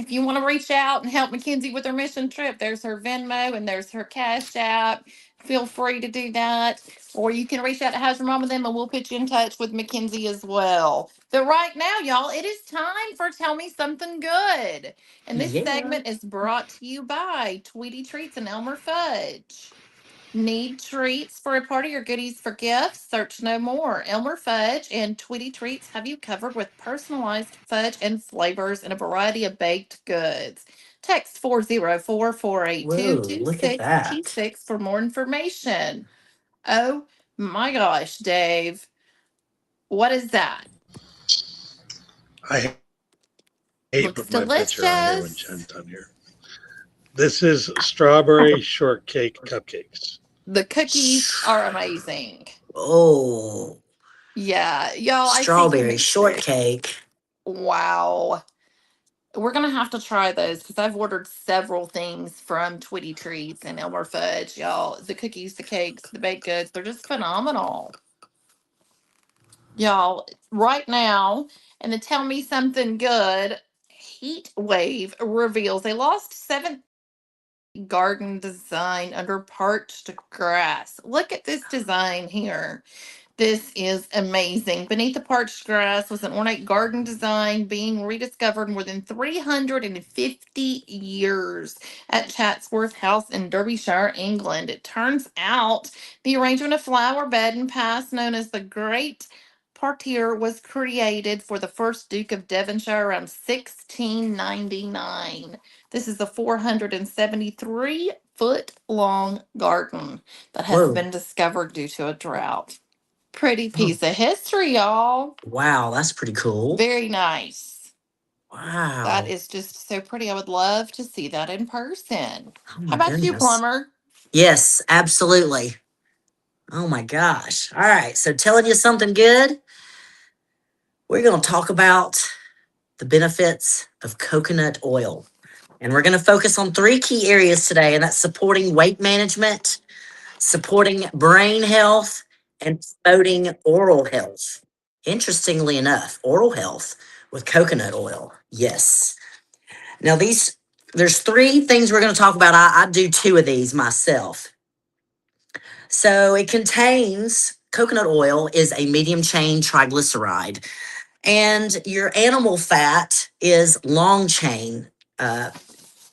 if you want to reach out and help Mackenzie with her mission trip, there's her Venmo and there's her Cash App. Feel free to do that. Or you can reach out to How's Your Mom with them and we'll put you in touch with Mackenzie as well. But right now, y'all, it is time for Tell Me Something Good. And this Yeah. segment is brought to you by Tweety Treats and Elmer Fudge. Need treats for a party or goodies for gifts? Search no more. Elmer Fudge and Tweety Treats have you covered with personalized fudge and flavors and a variety of baked goods. Text 404 482 Whoa, two look at six two that. six for more information. Oh my gosh, Dave. What is that? I hate Looks putting my picture on here when delicious. Jen's on here. This is strawberry shortcake cupcakes. The cookies are amazing. Oh, Yeah, y'all, I see some strawberry pictures. shortcake. Wow. We're gonna have to try those because I've ordered several things from Twitty Treats and Elmer Fudge, y'all. The cookies, the cakes, the baked goods, they're just phenomenal. Y'all, right now, and to tell me something good, Heat Wave reveals they lost seven garden design under parched grass. Look at this design here. This is amazing. Beneath the parched grass was an ornate garden design being rediscovered more than 350 years at Chatsworth House in Derbyshire, England. It turns out the arrangement of flower bed and paths known as the Great Parterre was created for the first Duke of Devonshire around 1699. This is a 473-foot long garden that has Whoa. been discovered due to a drought. Pretty Oh, piece of history, y'all. wow, that's pretty cool. Very nice. That Wow. is just so pretty. I would love to see that in person. Oh How my about you, goodness. Plumber? Yes, absolutely. Oh my gosh. All right. So, telling you something good, we're going to talk about the benefits of coconut oil. And we're going to focus on three key areas today, and that's supporting weight management, supporting brain health, and promoting oral health. Interestingly enough, oral health with coconut oil. Yes. Now, there's three things we're going to talk about. I do two of these myself. So it contains coconut oil is a medium chain triglyceride, and your animal fat is long chain uh,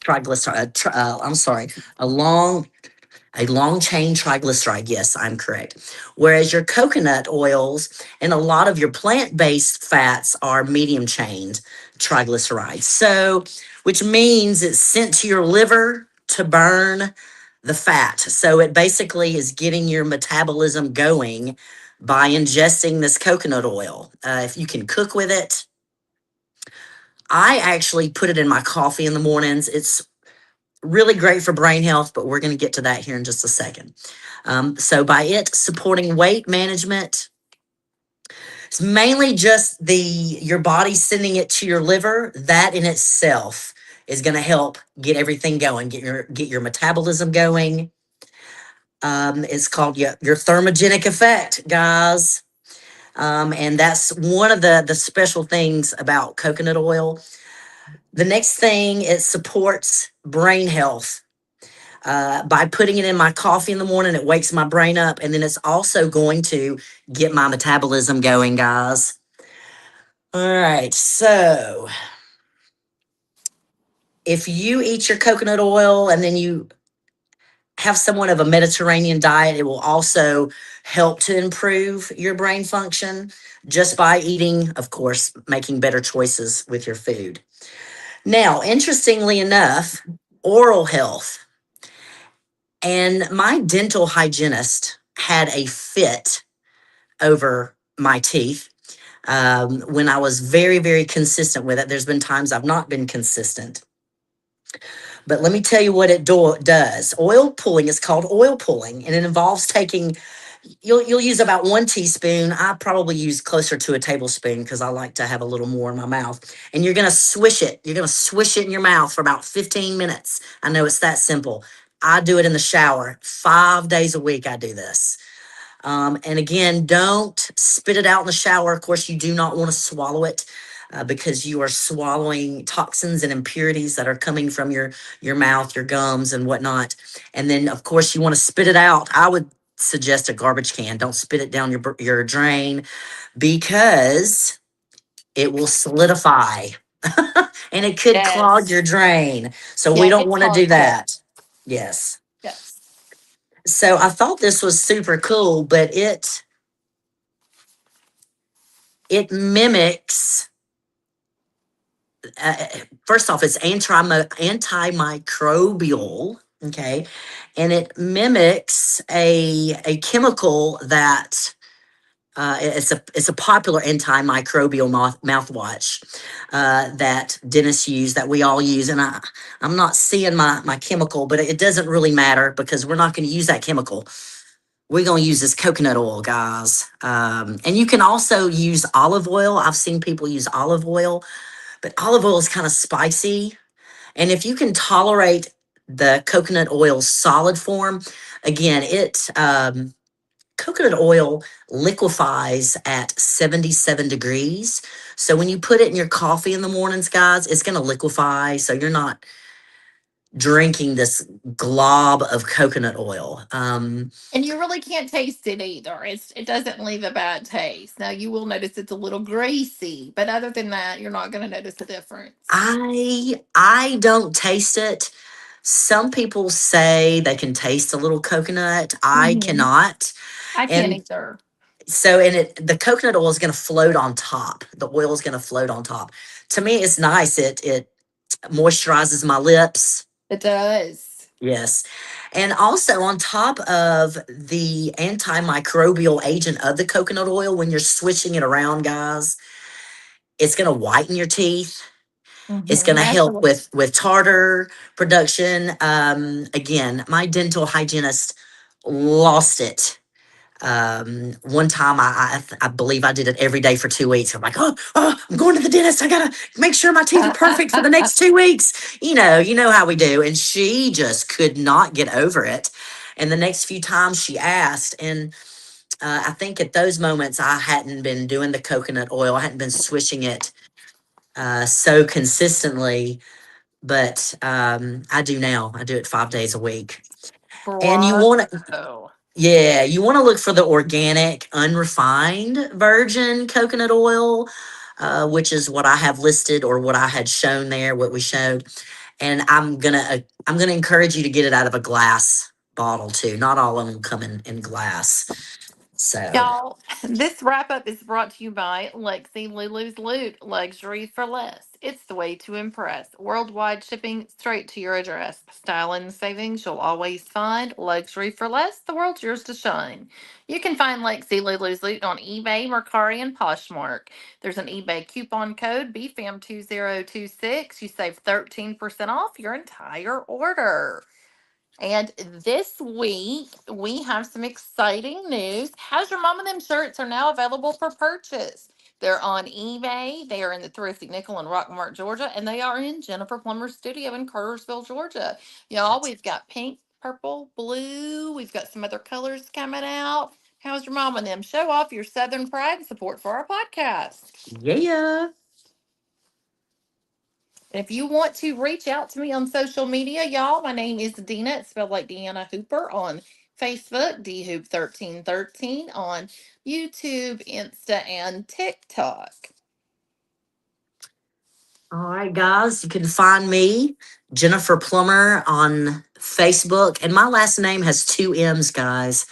triglyceride. I'm sorry, a long a long chain triglyceride. Yes, I'm correct. Whereas your coconut oils and a lot of your plant based fats are medium chained triglycerides. So, which means it's sent to your liver to burn the fat. So, it basically is getting your metabolism going by ingesting this coconut oil. If you can cook with it, I actually put it in my coffee in the mornings. It's really great for brain health, but we're going to get to that here in just a second. So by it supporting weight management, it's mainly just the your body sending it to your liver. That in itself is going to help get everything going, get your metabolism going. It's called your thermogenic effect, guys. And that's one of the special things about coconut oil. The next thing, it supports brain health. By putting it in my coffee in the morning, it wakes my brain up, and then it's also going to get my metabolism going, guys. All right, so if you eat your coconut oil and then you have somewhat of a Mediterranean diet, it will also help to improve your brain function just by eating, of course, making better choices with your food. Now, interestingly enough, oral health. And my dental hygienist had a fit over my teeth when I was very, very consistent with it. There's been times I've not been consistent. But let me tell you what it does. Oil pulling is called oil pulling, and it involves taking, you'll use about 1 teaspoon. I probably use closer to a tablespoon because I like to have a little more in my mouth. And you're going to swish it. You're going to swish it in your mouth for about 15 minutes. I know it's that simple. I do it in the shower 5 days a week. I do this. And again, don't spit it out in the shower. Of course, you do not want to swallow it. because you are swallowing toxins and impurities that are coming from your mouth, your gums, and whatnot. And then, of course, you want to spit it out. I would suggest a garbage can. Don't spit it down your drain because it will solidify and it could clog Yes. your drain. So we Yeah, don't it want to do clogs up. that. Yes. Yes. So I thought this was super cool, but it mimics. Uh, First off, it's antimicrobial. Okay, and it mimics a chemical that it's a popular antimicrobial mouthwash that dentists use, that we all use. And I'm not seeing my chemical, but it doesn't really matter because we're not going to use that chemical. We're going to use this coconut oil, guys. And you can also use olive oil. I've seen people use olive oil, but olive oil is kind of spicy. And if you can tolerate the coconut oil solid form, again, coconut oil liquefies at 77 degrees. So when you put it in your coffee in the mornings, guys, it's going to liquefy. So you're not drinking this glob of coconut oil. And you really can't taste it either. It doesn't leave a bad taste. Now you will notice it's a little greasy, but other than that, you're not going to notice the difference. I don't taste it. Some people say they can taste a little coconut. I Hmm. cannot. I can't And either. so, and the coconut oil is going to float on top. The oil is going to float on top. To me, it's nice. It moisturizes my lips. It does. Yes. And also on top of the antimicrobial agent of the coconut oil, when you're switching it around, guys, it's going to whiten your teeth. It's going Hmm. to help Absolutely. with tartar production. Again, my dental hygienist lost it. One time I believe I did it every day for 2 weeks. I'm like, I'm going to the dentist. I gotta make sure my teeth are perfect for the next 2 weeks. You know how we do. And she just could not get over it. And the next few times she asked, and I think at those moments I hadn't been doing the coconut oil. I hadn't been swishing it so consistently, but I do now. I do it 5 days a week. And you want to, Bravo. yeah, you want to look for the organic, unrefined virgin coconut oil, which is what I have listed or what I had shown there, what we showed. And I'm gonna encourage you to get it out of a glass bottle too. Not all of them come in glass. So Y'all, this wrap up is brought to you by Lexi Lulu's Loot, luxury for less. It's the way to impress. Worldwide shipping straight to your address. Style and savings you'll always find. Luxury for less, the world's yours to shine. You can find Lexi Lulu's Loot on eBay, Mercari, and Poshmark. There's an eBay coupon code BFAM2026. You save 13% off your entire order. And this week we have some exciting news. How's Your Mom and Them shirts are now available for purchase. They're on eBay. They are in the Thrifty Nickel in Rockmart, Georgia, and they are in Jennifer Plummer's studio in Cartersville, Georgia. Y'all, we've got pink, purple, blue. We've got some other colors coming out. How's Your Mom and Them? Show off your Southern pride and support for our podcast. yeah. If you want to reach out to me on social media, y'all, my name is Dina. It's spelled like Deanna Hooper on Facebook, DHoop1313 on YouTube, Insta, and TikTok. All right, guys, you can find me, Jennifer Plummer, on Facebook. And my last name has two M's, guys.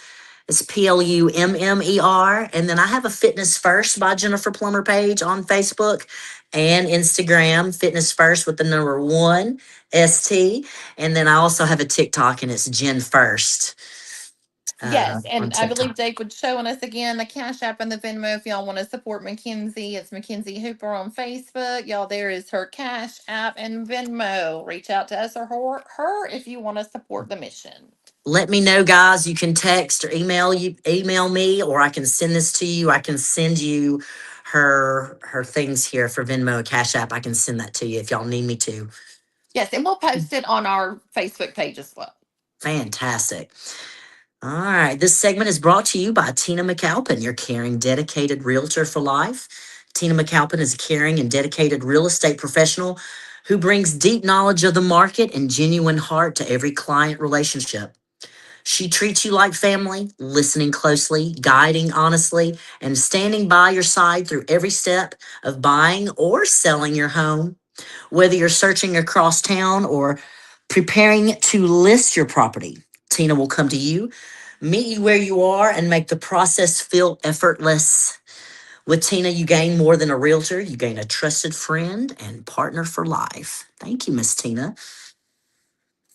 It's Plummer. And then I have a Fitness First by Jennifer Plummer page on Facebook and Instagram, Fitness First with the number 1 ST. And then I also have a TikTok and it's Jen First Yes, on and I believe TikTok. Jake would showing us again the Cash App and the Venmo if y'all want to support Mackenzie. It's Mackenzie Hooper on Facebook. Y'all, there is her Cash App and Venmo. Reach out to us or her if you want to support the mission. Let me know, guys. You can text or email me, or I can send this to you. I can send you her things here for Venmo and Cash App. I can send that to you if y'all need me to. Yes, and we'll post it on our Facebook page as well. Fantastic. All right. This segment is brought to you by Tina McAlpin, your caring, dedicated realtor for life. Tina McAlpin is a caring and dedicated real estate professional who brings deep knowledge of the market and genuine heart to every client relationship. She treats you like family, listening closely, guiding honestly, and standing by your side through every step of buying or selling your home. Whether you're searching across town or preparing to list your property, Tina will come to you, meet you where you are, and make the process feel effortless. With Tina, you gain more than a realtor, you gain a trusted friend and partner for life. Thank you, Miss Tina.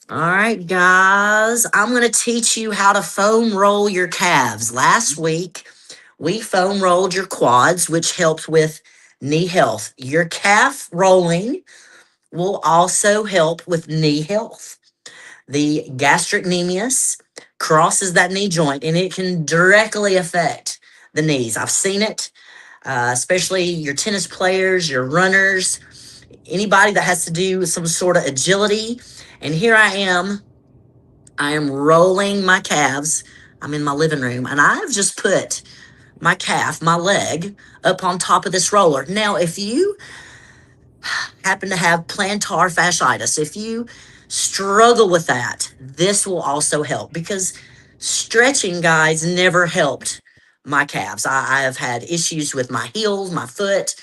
All right, guys, I'm going to teach you how to foam roll your calves. Last week, we foam rolled your quads, which helped with knee health. Your calf rolling will also help with knee health. The gastrocnemius crosses that knee joint and it can directly affect the knees. I've seen it, especially your tennis players, your runners, anybody that has to do some sort of agility. And here I am rolling my calves. I'm in my living room and I've just put my calf, my leg, up on top of this roller. Now, if you happen to have plantar fasciitis, if you struggle with that, this will also help because stretching, guys, never helped my calves. I have had issues with my heels, my foot,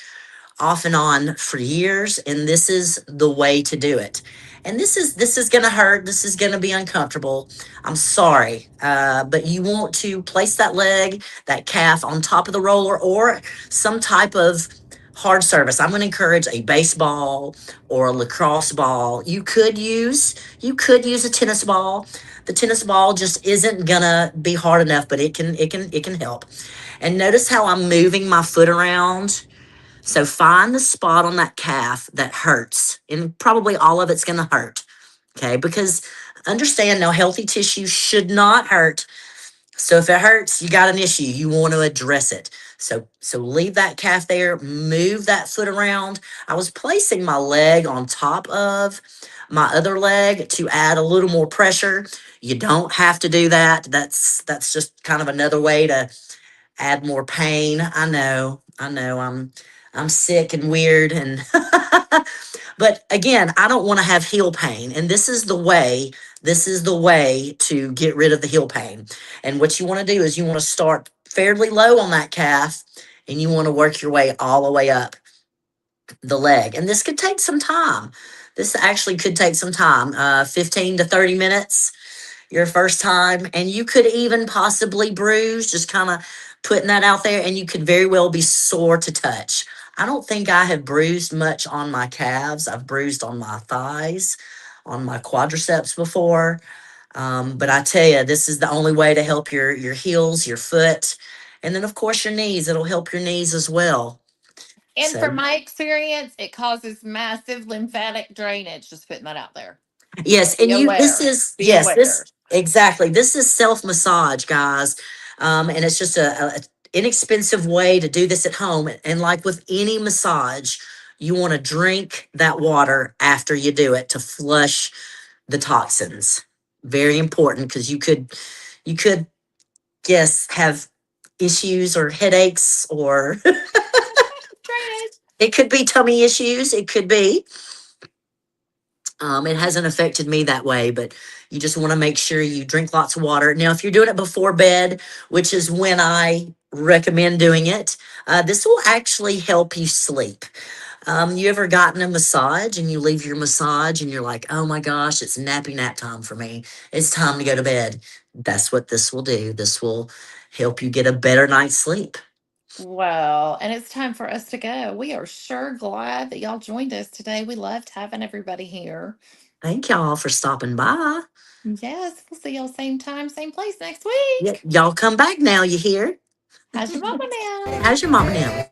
off and on for years, and this is the way to do it. And this is gonna hurt. This is gonna be uncomfortable. I'm sorry, but you want to place that leg, that calf on top of the roller or some type of hard surface. I'm going to encourage a baseball or a lacrosse ball. You could use a tennis ball. The tennis ball just isn't gonna be hard enough, but it can help. And notice how I'm moving my foot around. So find the spot on that calf that hurts, and probably all of it's going to hurt. Okay, because understand now, healthy tissue should not hurt. So if it hurts, you got an issue. You want to address it. So leave that calf there, move that foot around. I was placing my leg on top of my other leg to add a little more pressure. You don't have to do that. That's just kind of another way to add more pain. I know, I'm sick and weird and but again, I don't want to have heel pain. And this is the way to get rid of the heel pain. And what you want to do is you want to start fairly low on that calf and you want to work your way all the way up the leg. And this could take some time. This actually could take some time, 15 to 30 minutes your first time, and you could even possibly bruise, just kind of putting that out there, and you could very well be sore to touch. I don't think I have bruised much on my calves. I've bruised on my thighs, on my quadriceps before. But I tell you, this is the only way to help your heels, your foot, and then of course your knees. It'll help your knees as well. And from So my experience, it causes massive lymphatic drainage. Just putting that out there. yes, Be and you this aware. is Be yes, this aware. exactly. This is self-massage, guys. And it's just a inexpensive way to do this at home. And like with any massage, you want to drink that water after you do it to flush the toxins. Very important because you could yes have issues or headaches or Drainage. it could be tummy issues. It could be. It hasn't affected me that way, but you just want to make sure you drink lots of water. Now, if you're doing it before bed, which is when I recommend doing it, this will actually help you sleep. You ever gotten a massage and you leave your massage and you're like, oh my gosh, it's nappy nap time for me. It's time to go to bed. That's what this will do. This will help you get a better night's sleep. Well, and it's time for us to go. We are sure glad that y'all joined us today. We loved having everybody here. Thank y'all for stopping by. Yes, we'll see y'all same time, same place next Yeah, week. y'all come back now, you hear? How's your mama now? How's your mama now?